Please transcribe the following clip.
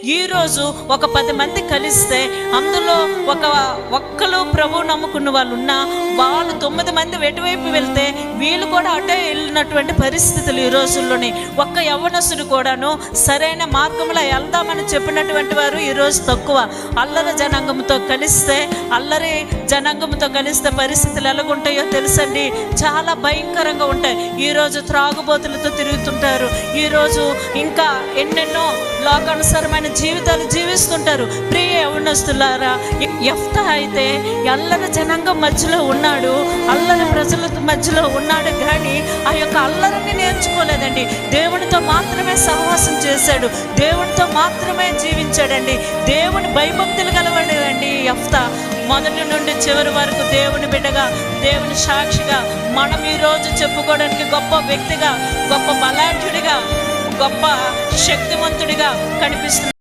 ఈరోజు ఒక 10 మంది కలిస్తే అందులో ఒక్కరు ప్రభు నమ్ముకున్న వాళ్ళు ఉన్నా, వాళ్ళు 9 మంది ఎటువైపు వెళ్తే వీళ్ళు కూడా అటే వెళ్ళినటువంటి పరిస్థితులు ఈ రోజుల్లోనే. ఒక్క యవ్వనస్తుడు కూడాను సరైన మార్గంలో వెళ్దామని చెప్పినటువంటి వారు ఈరోజు తక్కువ. అల్లరి జనాంగంతో కలిస్తే పరిస్థితులు ఎలాగుంటాయో తెలుసండి, చాలా భయంకరంగా ఉంటాయి. ఈరోజు త్రాగుబోతులతో తిరుగుతుంటారు, ఈరోజు ఇంకా ఎన్నెన్నో లోకానుసారమైన జీవితాలు జీవిస్తుంటారు. ప్రియ యవ్వనస్తులారా, యెఫ్తా అయితే అల్లరి జనాంగం మధ్యలో ఉన్నాడు, అల్లరి ప్రజల మధ్యలో ఉన్నాడు, కానీ ఆ యొక్క అల్లరిని నేర్చుకోలేదండి. దేవునితో మాత్రమే సహవాసం చేశాడు, దేవునితో మాత్రమే జీవించాడండి. దేవుని భయభక్తులు కలవాడండి యెఫ్తా. మొదటి నుండి చివరి వరకు దేవుని బిడ్డగా, దేవుని సాక్షిగా మనం ఈరోజు చెప్పుకోవడానికి గొప్ప వ్యక్తిగా, గొప్ప బలాఢ్యుడిగా, గొప్ప శక్తివంతుడిగా కనిపిస్తుంది.